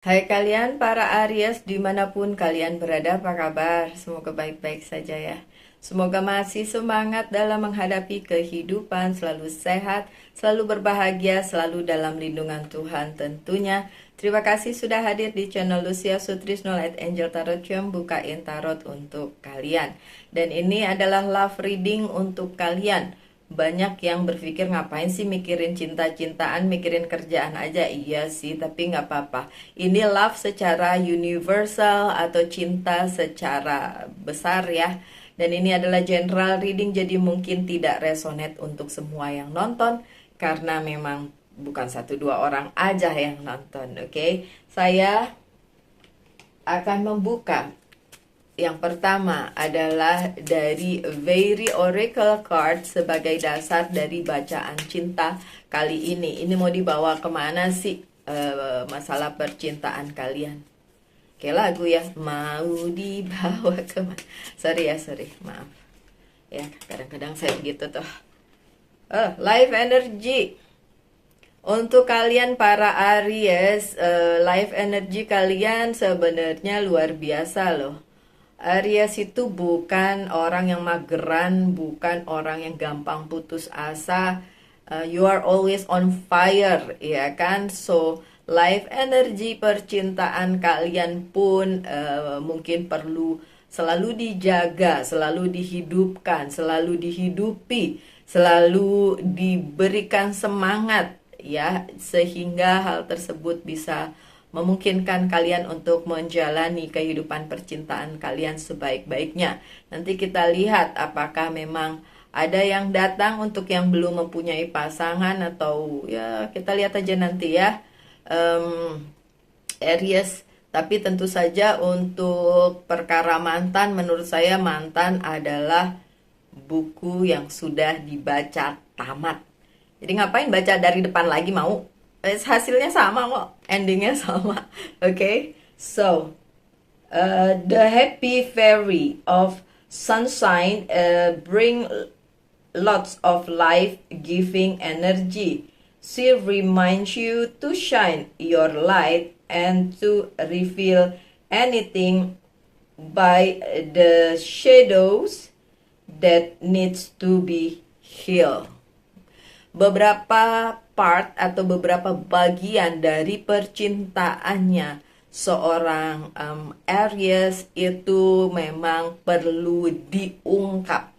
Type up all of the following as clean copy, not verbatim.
Hai kalian para Aries dimanapun kalian berada, apa kabar? Semoga baik-baik saja ya. Semoga masih semangat dalam menghadapi kehidupan, selalu sehat, selalu berbahagia, selalu dalam lindungan Tuhan tentunya. Terima kasih sudah hadir di channel Lucia Sutrisno Light Angel Tarot yang bukain tarot untuk kalian. Dan ini adalah love reading untuk kalian. Banyak yang berpikir ngapain sih mikirin cinta-cintaan, mikirin kerjaan aja. Iya sih, tapi nggak apa-apa. Ini love secara universal atau cinta secara besar ya. Dan ini adalah general reading, jadi mungkin tidak resonate untuk semua yang nonton. Karena memang bukan satu dua orang aja yang nonton, oke? Saya akan membuka yang pertama adalah dari Very Oracle Card sebagai dasar dari bacaan cinta kali ini. Ini mau dibawa kemana sih masalah percintaan kalian? Kayak lagu ya, mau dibawa kemana? Sorry, maaf. Ya, kadang-kadang saya begitu tuh. Life energy. Untuk kalian para Aries, life energy kalian sebenarnya luar biasa loh. Aries itu bukan orang yang mageran, bukan orang yang gampang putus asa. You are always on fire, ya kan? So, life energy percintaan kalian pun mungkin perlu selalu dijaga, selalu dihidupkan, selalu dihidupi, selalu diberikan semangat ya, sehingga hal tersebut bisa memungkinkan kalian untuk menjalani kehidupan percintaan kalian sebaik-baiknya. Nanti kita lihat apakah memang ada yang datang untuk yang belum mempunyai pasangan, atau ya kita lihat aja nanti ya, Aries. Tapi tentu saja untuk perkara mantan, menurut saya mantan adalah buku yang sudah dibaca tamat. Jadi ngapain baca dari depan lagi, mau? Hasilnya sama kok, endingnya sama. Okay, so the happy fairy of sunshine bring lots of life-giving energy. She reminds you to shine your light and to reveal anything by the shadows that needs to be healed. Beberapa part atau beberapa bagian dari percintaannya seorang Aries itu memang perlu diungkap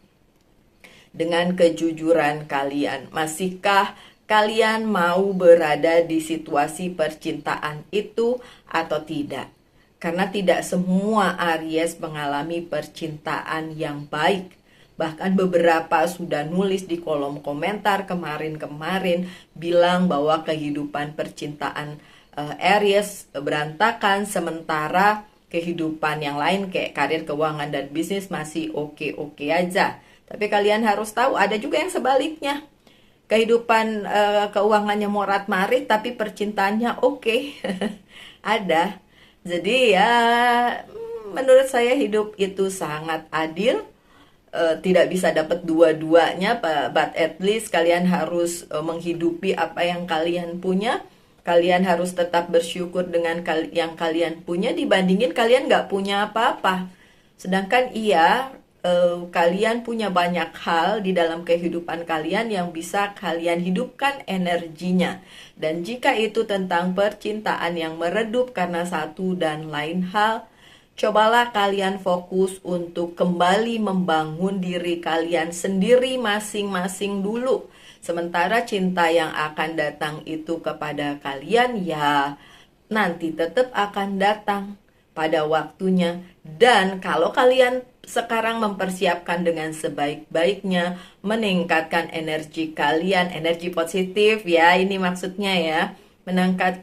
dengan kejujuran kalian. Masihkah kalian mau berada di situasi percintaan itu atau tidak? Karena tidak semua Aries mengalami percintaan yang baik. Bahkan beberapa sudah nulis di kolom komentar kemarin-kemarin bilang bahwa kehidupan percintaan Aries berantakan, sementara kehidupan yang lain kayak karir, keuangan, dan bisnis masih oke-oke aja. Tapi kalian harus tahu ada juga yang sebaliknya. Kehidupan keuangannya morat-marit tapi percintaannya oke. Ada. Jadi ya menurut saya hidup itu sangat adil. Tidak bisa dapat dua-duanya, but at least kalian harus menghidupi apa yang kalian punya. Kalian harus tetap bersyukur dengan yang kalian punya dibandingin kalian nggak punya apa-apa. Sedangkan kalian punya banyak hal di dalam kehidupan kalian yang bisa kalian hidupkan energinya. Dan jika itu tentang percintaan yang meredup karena satu dan lain hal, cobalah kalian fokus untuk kembali membangun diri kalian sendiri masing-masing dulu. Sementara cinta yang akan datang itu kepada kalian ya nanti tetap akan datang pada waktunya. Dan kalau kalian sekarang mempersiapkan dengan sebaik-baiknya, meningkatkan energi kalian, energi positif ya, ini maksudnya ya,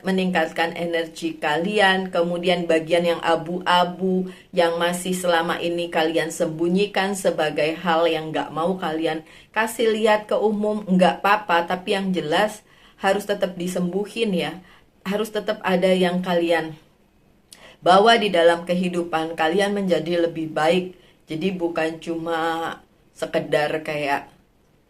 meningkatkan energi kalian. Kemudian bagian yang abu-abu yang masih selama ini kalian sembunyikan sebagai hal yang gak mau kalian kasih lihat ke umum, gak apa-apa, tapi yang jelas harus tetap disembuhin ya. Harus tetap ada yang kalian bawa di dalam kehidupan kalian menjadi lebih baik. Jadi bukan cuma sekedar kayak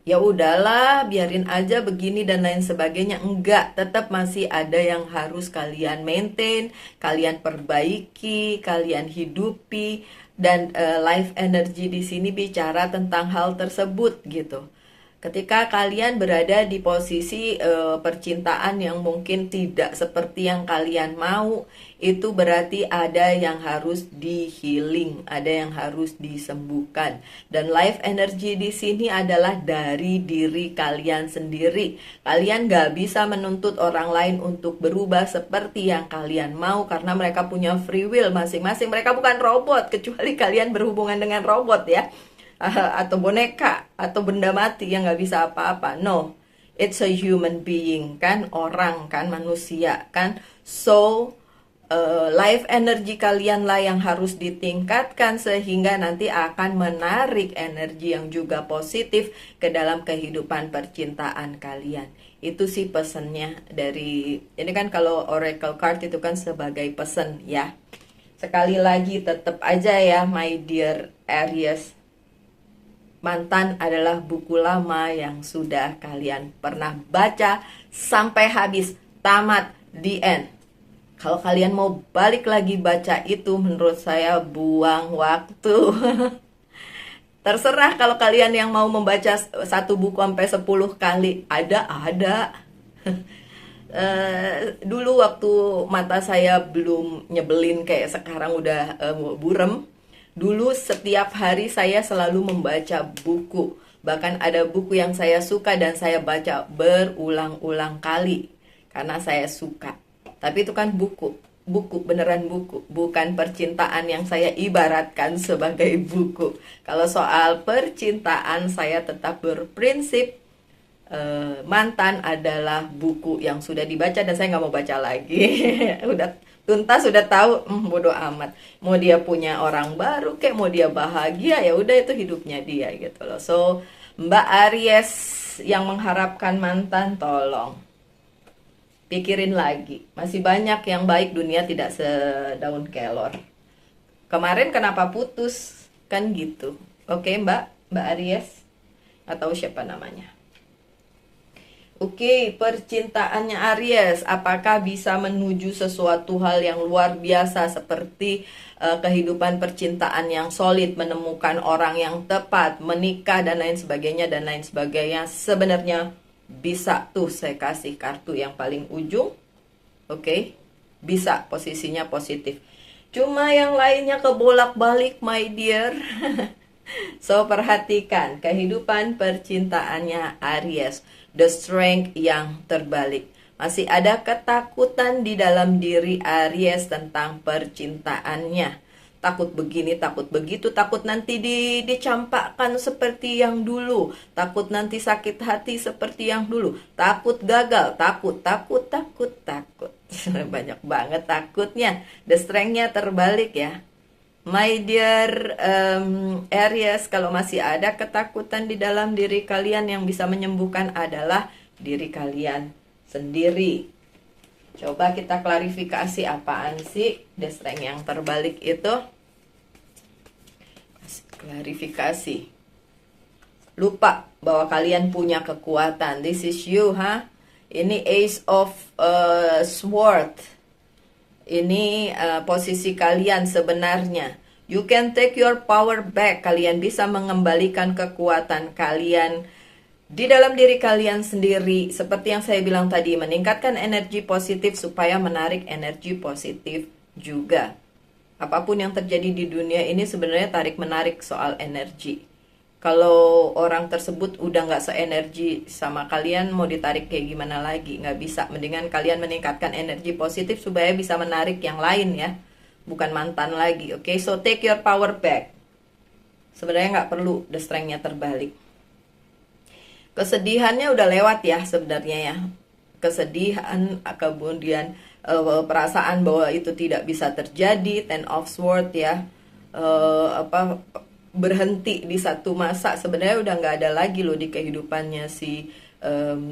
ya udahlah biarin aja begini dan lain sebagainya. Enggak, tetap masih ada yang harus kalian maintain, kalian perbaiki, kalian hidupi. Dan life energy di sini bicara tentang hal tersebut gitu. Ketika kalian berada di posisi percintaan yang mungkin tidak seperti yang kalian mau, itu berarti ada yang harus di healing, ada yang harus disembuhkan. Dan life energy di sini adalah dari diri kalian sendiri. Kalian gak bisa menuntut orang lain untuk berubah seperti yang kalian mau, karena mereka punya free will masing-masing. Mereka bukan robot, kecuali kalian berhubungan dengan robot ya. Atau boneka atau benda mati yang nggak bisa apa-apa. No, it's a human being kan, orang kan, manusia kan. So life energy kalian lah yang harus ditingkatkan sehingga nanti akan menarik energi yang juga positif ke dalam kehidupan percintaan kalian. Itu sih pesannya dari ini kan, kalau oracle card itu kan sebagai pesan ya. Sekali lagi tetap aja ya my dear Aries, mantan adalah buku lama yang sudah kalian pernah baca sampai habis, tamat, the end. Kalau kalian mau balik lagi baca itu, menurut saya buang waktu. Terserah kalau kalian yang mau membaca satu buku sampai 10 kali. Ada. Dulu waktu mata saya belum nyebelin kayak sekarang udah burem. Dulu setiap hari saya selalu membaca buku. Bahkan ada buku yang saya suka dan saya baca berulang-ulang kali karena saya suka. Tapi itu kan buku, beneran buku, bukan percintaan yang saya ibaratkan sebagai buku. Kalau soal percintaan saya tetap berprinsip mantan adalah buku yang sudah dibaca dan saya nggak mau baca lagi. Udah tuntas, sudah tahu, bodo amat. Mau dia punya orang baru kayak mau dia bahagia, ya udah itu hidupnya dia gitu loh. So Mbak Aries yang mengharapkan mantan, tolong pikirin lagi. Masih banyak yang baik, dunia tidak sedaun kelor. Kemarin kenapa putus kan gitu. Oke Mbak Aries atau siapa namanya. Oke, percintaannya Aries, apakah bisa menuju sesuatu hal yang luar biasa seperti kehidupan percintaan yang solid, menemukan orang yang tepat, menikah dan lain sebagainya dan lain sebagainya? Sebenarnya bisa tuh, saya kasih kartu yang paling ujung. Oke, bisa, posisinya positif. Cuma yang lainnya kebolak-balik my dear. So perhatikan kehidupan percintaannya Aries, the strength yang terbalik. Masih ada ketakutan di dalam diri Aries tentang percintaannya. Takut begini, takut begitu, takut nanti dicampakkan seperti yang dulu, takut nanti sakit hati seperti yang dulu, takut gagal, takut. Banyak banget takutnya. The strength-nya terbalik ya. My dear Aries, kalau masih ada ketakutan di dalam diri kalian, yang bisa menyembuhkan adalah diri kalian sendiri. Coba kita klarifikasi apaan sih the strength yang terbalik itu. Klarifikasi. Lupa bahwa kalian punya kekuatan. This is you, ha? Ini Ace of Sword. Ini posisi kalian sebenarnya. You can take your power back. Kalian bisa mengembalikan kekuatan kalian di dalam diri kalian sendiri. Seperti yang saya bilang tadi, meningkatkan energi positif supaya menarik energi positif juga. Apapun yang terjadi di dunia ini sebenarnya tarik-menarik soal energi. Kalau orang tersebut udah nggak seenergi sama kalian, mau ditarik kayak gimana lagi? Nggak bisa. Mendingan kalian meningkatkan energi positif supaya bisa menarik yang lain ya. Bukan mantan lagi, oke? So take your power back. Sebenarnya nggak perlu the strength-nya terbalik. Kesedihannya udah lewat ya sebenarnya ya. Kesedihan, kemudian perasaan bahwa itu tidak bisa terjadi, Ten of Swords ya. Berhenti di satu masa, sebenarnya udah nggak ada lagi loh di kehidupannya si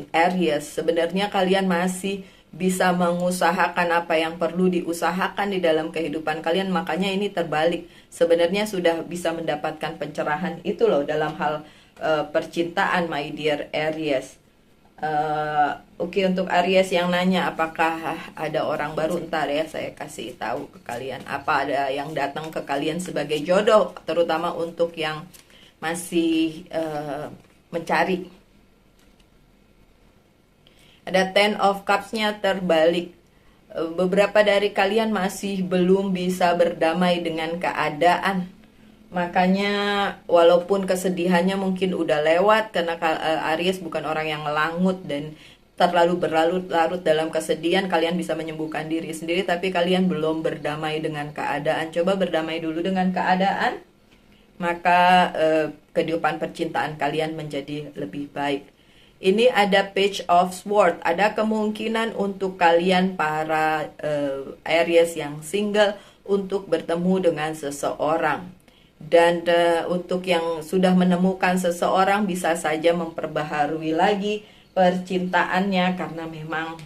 Aries. Sebenarnya kalian masih bisa mengusahakan apa yang perlu diusahakan di dalam kehidupan kalian. Makanya ini terbalik. Sebenarnya sudah bisa mendapatkan pencerahan itu loh dalam hal percintaan, my dear Aries. Oke, untuk Aries yang nanya apakah ada orang baru, ntar ya saya kasih tahu ke kalian apa ada yang datang ke kalian sebagai jodoh, terutama untuk yang masih mencari. Ada Ten of Cups-nya terbalik. Beberapa dari kalian masih belum bisa berdamai dengan keadaan. Makanya walaupun kesedihannya mungkin udah lewat, karena Aries bukan orang yang langut dan terlalu berlarut-larut dalam kesedihan, kalian bisa menyembuhkan diri sendiri, tapi kalian belum berdamai dengan keadaan. Coba berdamai dulu dengan keadaan, maka kehidupan percintaan kalian menjadi lebih baik. Ini ada Page of Swords. Ada kemungkinan untuk kalian para Aries yang single untuk bertemu dengan seseorang. Dan untuk yang sudah menemukan seseorang bisa saja memperbaharui lagi percintaannya, karena memang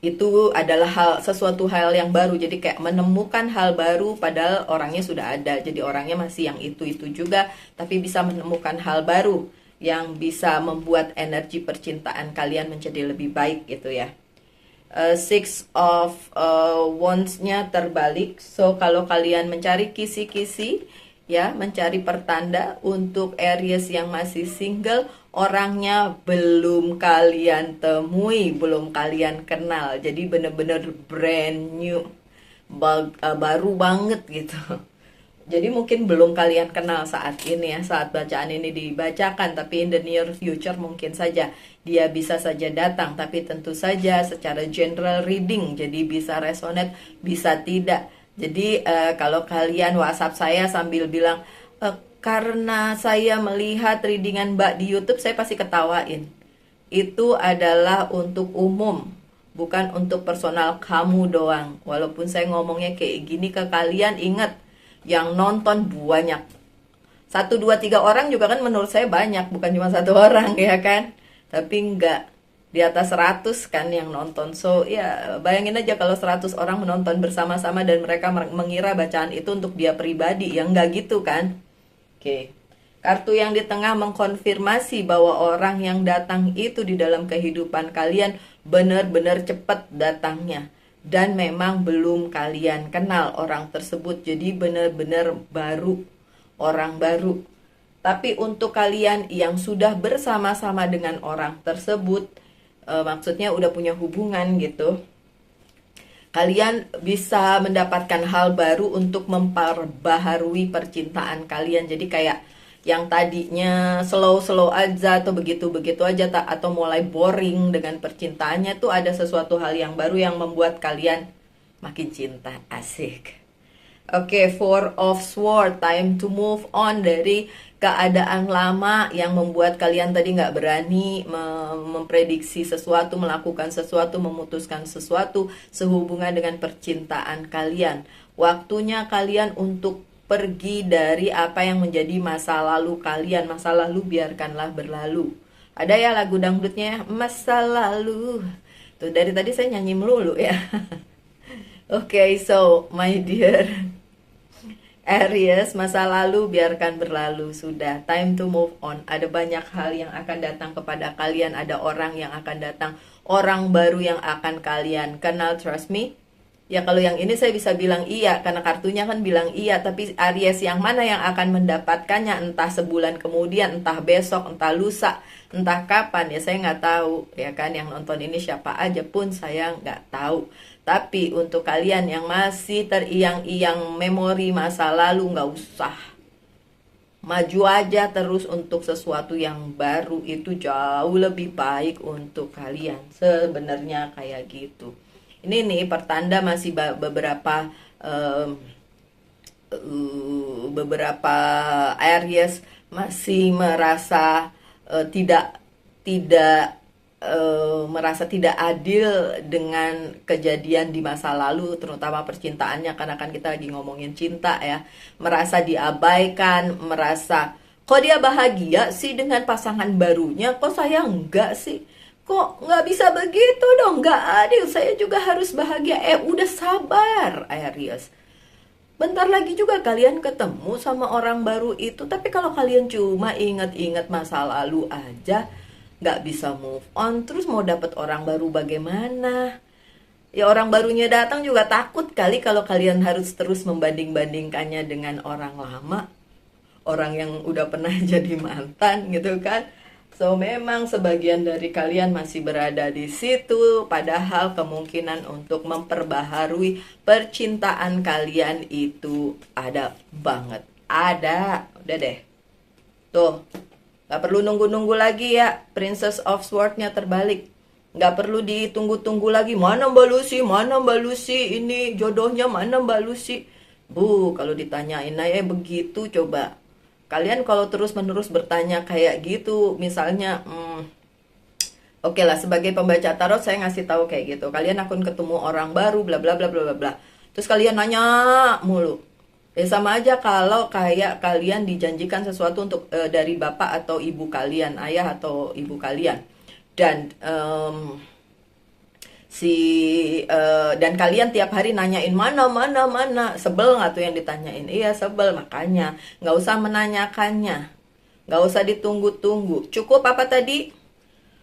itu adalah sesuatu hal yang baru. Jadi kayak menemukan hal baru padahal orangnya sudah ada. Jadi orangnya masih yang itu juga, tapi bisa menemukan hal baru yang bisa membuat energi percintaan kalian menjadi lebih baik gitu ya. Six of Wands-nya terbalik. So kalau kalian mencari kisi-kisi ya, mencari pertanda untuk Aries yang masih single, orangnya belum kalian temui, belum kalian kenal. Jadi bener-bener brand new, baru banget gitu. Jadi mungkin belum kalian kenal saat ini ya, saat bacaan ini dibacakan, tapi in the near future mungkin saja dia bisa saja datang, tapi tentu saja secara general reading, jadi bisa resonate, bisa tidak. Jadi kalau kalian WhatsApp saya sambil bilang, karena saya melihat readingan Mbak di YouTube, saya pasti ketawain. Itu adalah untuk umum, bukan untuk personal kamu doang. Walaupun saya ngomongnya kayak gini ke kalian, ingat, yang nonton banyak. 1, 2, 3 orang juga kan menurut saya banyak, bukan cuma 1 orang ya kan. Tapi enggak, di atas 100 kan yang nonton. So ya bayangin aja kalau 100 orang menonton bersama-sama dan mereka mengira bacaan itu untuk dia pribadi. Ya enggak gitu kan. Oke. Kartu yang di tengah mengkonfirmasi bahwa orang yang datang itu di dalam kehidupan kalian benar-benar cepat datangnya. Dan memang belum kalian kenal orang tersebut, jadi benar-benar baru, orang baru. Tapi untuk kalian yang sudah bersama-sama dengan orang tersebut, maksudnya udah punya hubungan gitu, kalian bisa mendapatkan hal baru untuk memperbaharui percintaan kalian. Jadi kayak yang tadinya slow-slow aja atau begitu-begitu aja, atau mulai boring dengan percintaannya, tuh ada sesuatu hal yang baru yang membuat kalian makin cinta. Asik. Oke, Four of Swords, time to move on dari keadaan lama yang membuat kalian tadi nggak berani memprediksi sesuatu, melakukan sesuatu, memutuskan sesuatu sehubungan dengan percintaan kalian. Waktunya kalian untuk pergi dari apa yang menjadi masa lalu kalian. Masa lalu biarkanlah berlalu. Ada ya lagu dangdutnya, masa lalu. Tuh dari tadi saya nyanyi melulu ya. Oke, so my dear Aries, masa lalu biarkan berlalu. Sudah, time to move on. Ada banyak hal yang akan datang kepada kalian. Ada orang yang akan datang, orang baru yang akan kalian kenal. Trust me. Ya kalau yang ini saya bisa bilang iya, karena kartunya kan bilang iya. Tapi Aries yang mana yang akan mendapatkannya, entah sebulan kemudian, entah besok, entah lusa, entah kapan, ya saya nggak tahu. Ya kan, yang nonton ini siapa aja pun saya nggak tahu. Tapi untuk kalian yang masih teriang-iang memori masa lalu, nggak usah. Maju aja terus untuk sesuatu yang baru, itu jauh lebih baik untuk kalian. Sebenarnya kayak gitu. Ini nih pertanda masih beberapa Aries masih merasa merasa tidak adil dengan kejadian di masa lalu, terutama percintaannya, karena kan kita lagi ngomongin cinta ya. Merasa diabaikan, merasa kok dia bahagia sih dengan pasangan barunya, kok saya enggak sih. Kok nggak bisa begitu dong, nggak adil, saya juga harus bahagia. Udah sabar Aries. Bentar lagi juga kalian ketemu sama orang baru itu. Tapi kalau kalian cuma ingat-ingat masa lalu aja, nggak bisa move on, terus mau dapet orang baru bagaimana? Ya orang barunya datang juga takut kali kalau kalian harus terus membanding-bandingkannya dengan orang lama, orang yang udah pernah jadi mantan gitu kan. So memang sebagian dari kalian masih berada di situ, padahal kemungkinan untuk memperbaharui percintaan kalian itu ada banget. Ada, udah deh. Tuh, gak perlu nunggu-nunggu lagi ya, Princess of Sword-nya terbalik. Gak perlu ditunggu-tunggu lagi, mana Mbak Lucy, ini jodohnya mana Mbak Lucy. Kalau ditanyain aja begitu coba. Kalian kalau terus-menerus bertanya kayak gitu, misalnya, oke lah, sebagai pembaca tarot saya ngasih tahu kayak gitu. Kalian akan ketemu orang baru, bla bla bla bla bla bla. Terus kalian nanya mulu. Ya sama aja kalau kayak kalian dijanjikan sesuatu untuk dari bapak atau ibu kalian, ayah atau ibu kalian. Dan dan kalian tiap hari nanyain mana, sebel nggak tuh yang ditanyain? Iya sebel, makanya nggak usah menanyakannya, nggak usah ditunggu-tunggu. Cukup apa tadi?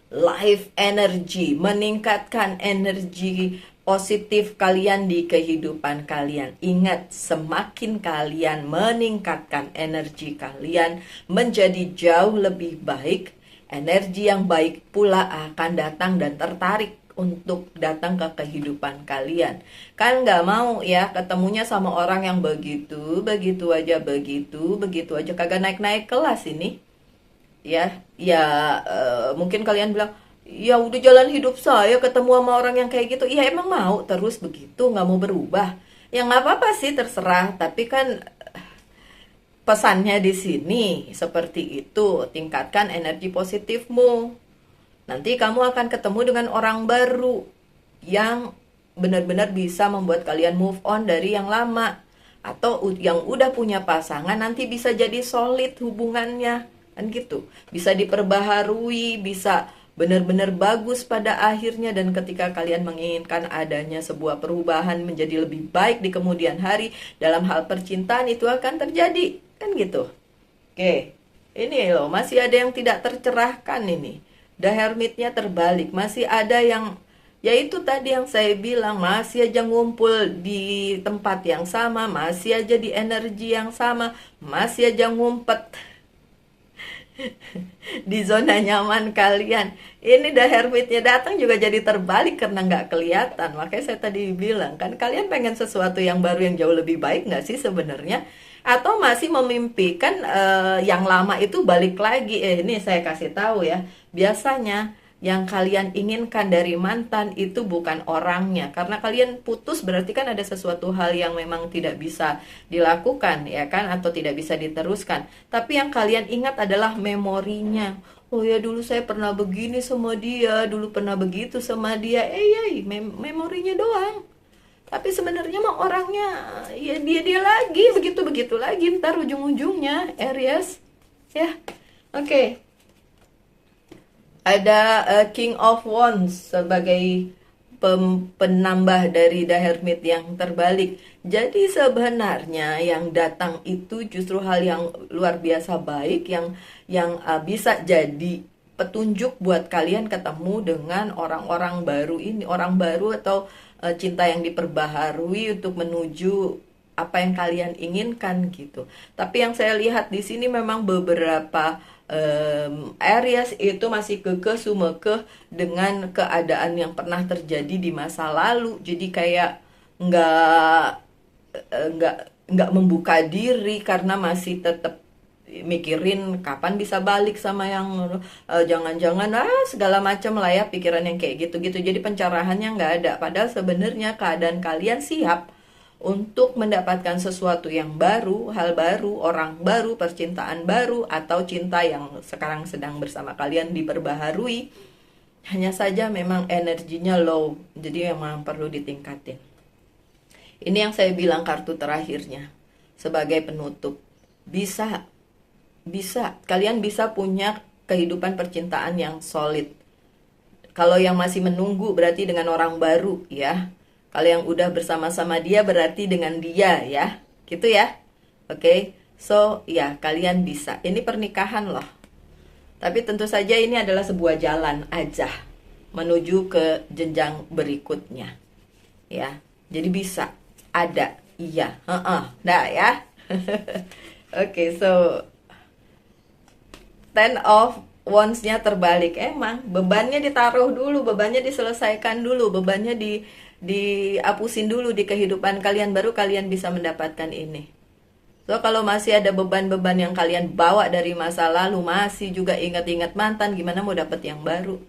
Life energy, meningkatkan energi positif kalian di kehidupan kalian. Ingat, semakin kalian meningkatkan energi kalian menjadi jauh lebih baik, energi yang baik pula akan datang dan tertarik untuk datang ke kehidupan kalian. Kan nggak mau ya ketemunya sama orang yang begitu aja, kagak naik-naik kelas ini. Mungkin kalian bilang, ya udah jalan hidup saya ketemu sama orang yang kayak gitu. Iya emang mau terus begitu, nggak mau berubah. Ya nggak apa-apa sih, terserah. Tapi kan pesannya di sini seperti itu, tingkatkan energi positifmu. Nanti kamu akan ketemu dengan orang baru yang benar-benar bisa membuat kalian move on dari yang lama. Atau yang udah punya pasangan nanti bisa jadi solid hubungannya. Kan gitu. Bisa diperbaharui, bisa benar-benar bagus pada akhirnya. Dan ketika kalian menginginkan adanya sebuah perubahan menjadi lebih baik di kemudian hari dalam hal percintaan, itu akan terjadi. Kan gitu. Oke, ini loh, masih ada yang tidak tercerahkan ini. The Hermit-nya terbalik, masih ada yang, yaitu tadi yang saya bilang, masih aja ngumpul di tempat yang sama, masih aja di energi yang sama, masih aja ngumpet di zona nyaman kalian. Ini The Hermit-nya datang juga jadi terbalik karena nggak kelihatan. Makanya saya tadi bilang kan, kalian pengen sesuatu yang baru yang jauh lebih baik nggak sih sebenarnya? Atau masih memimpikan yang lama itu balik lagi? Ini saya kasih tahu ya, biasanya yang kalian inginkan dari mantan itu bukan orangnya. Karena kalian putus berarti kan ada sesuatu hal yang memang tidak bisa dilakukan ya kan, atau tidak bisa diteruskan. Tapi yang kalian ingat adalah memorinya. Oh ya, dulu saya pernah begini sama dia, dulu pernah begitu sama dia. Memorinya doang. Tapi sebenarnya mah orangnya ya dia lagi, begitu lagi, ntar ujung-ujungnya Aries ya. Oke. Ada King of Wands sebagai penambah dari The Hermit yang terbalik. Jadi sebenarnya yang datang itu justru hal yang luar biasa baik, yang bisa jadi petunjuk buat kalian ketemu dengan orang-orang baru ini, orang baru atau cinta yang diperbaharui untuk menuju apa yang kalian inginkan gitu. Tapi yang saya lihat di sini memang beberapa Aries itu masih kekeh sumekeh dengan keadaan yang pernah terjadi di masa lalu. Jadi kayak nggak nggak membuka diri karena masih tetap mikirin kapan bisa balik sama yang jangan-jangan segala macam lah ya, pikiran yang kayak gitu-gitu. Jadi pencerahannya nggak ada. Padahal sebenarnya keadaan kalian siap untuk mendapatkan sesuatu yang baru, hal baru, orang baru, percintaan baru, atau cinta yang sekarang sedang bersama kalian diperbaharui. Hanya saja memang energinya low, jadi memang perlu ditingkatin. Ini yang saya bilang kartu terakhirnya sebagai penutup. Bisa, kalian bisa punya kehidupan percintaan yang solid. Kalau yang masih menunggu berarti dengan orang baru ya. Kalau yang udah bersama-sama dia berarti dengan dia ya. Gitu ya. Oke. So, ya, kalian bisa. Ini pernikahan loh. Tapi tentu saja ini adalah sebuah jalan aja menuju ke jenjang berikutnya. Ya. Jadi bisa. Ada. Iya. Nah ya. Oke, so Ten of Wands-nya terbalik. Emang bebannya ditaruh dulu, bebannya diselesaikan dulu, bebannya dihapusin dulu di kehidupan kalian, baru kalian bisa mendapatkan ini. So kalau masih ada beban-beban yang kalian bawa dari masa lalu, masih juga ingat-ingat mantan, gimana mau dapat yang baru?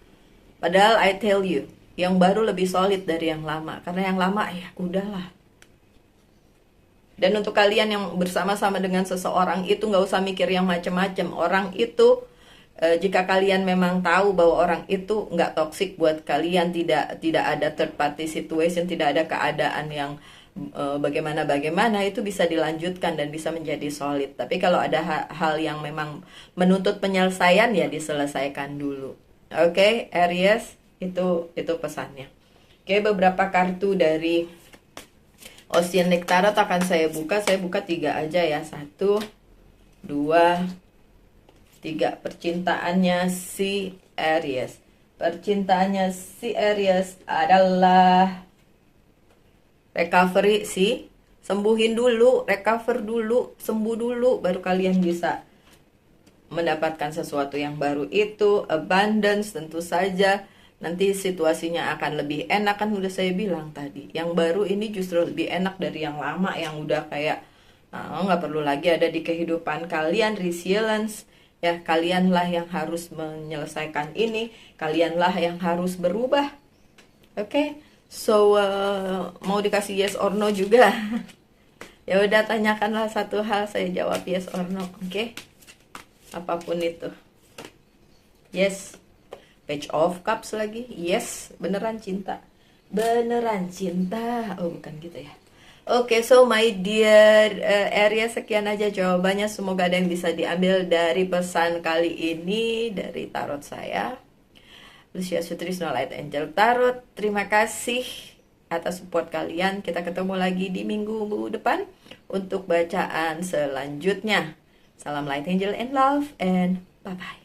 Padahal I tell you, yang baru lebih solid dari yang lama, karena yang lama ya udahlah. Dan untuk kalian yang bersama-sama dengan seseorang itu nggak usah mikir yang macem-macem. Orang itu jika kalian memang tahu bahwa orang itu nggak toksik buat kalian, tidak ada third party situation, tidak ada keadaan yang bagaimana itu bisa dilanjutkan dan bisa menjadi solid. Tapi kalau ada hal yang memang menuntut penyelesaian ya diselesaikan dulu. Oke, Aries, itu pesannya. Oke, beberapa kartu dari Oceanic Tarot akan saya buka 3 aja ya. 1, 2, 3. Percintaannya si Aries. Percintaannya si Aries adalah recovery sih. Sembuhin dulu, recover dulu, sembuh dulu, baru kalian bisa mendapatkan sesuatu yang baru. Itu abundance tentu saja. Nanti situasinya akan lebih enak, kan udah saya bilang tadi. Yang baru ini justru lebih enak dari yang lama yang udah kayak nggak perlu lagi ada di kehidupan kalian. Resilience ya, kalianlah yang harus menyelesaikan ini, kalianlah yang harus berubah. Oke. So mau dikasih yes or no juga. Ya udah, tanyakanlah satu hal, saya jawab yes or no. Oke. Apapun itu. Yes. Page of Cups lagi. Yes, beneran cinta. Beneran cinta. Oh, bukan gitu ya. Oke, so my dear Aries, sekian aja jawabannya. Semoga ada yang bisa diambil dari pesan kali ini dari tarot saya. Lucia Sutrisno, Light Angel Tarot. Terima kasih atas support kalian. Kita ketemu lagi di minggu depan untuk bacaan selanjutnya. Salam Light Angel and Love, and bye-bye.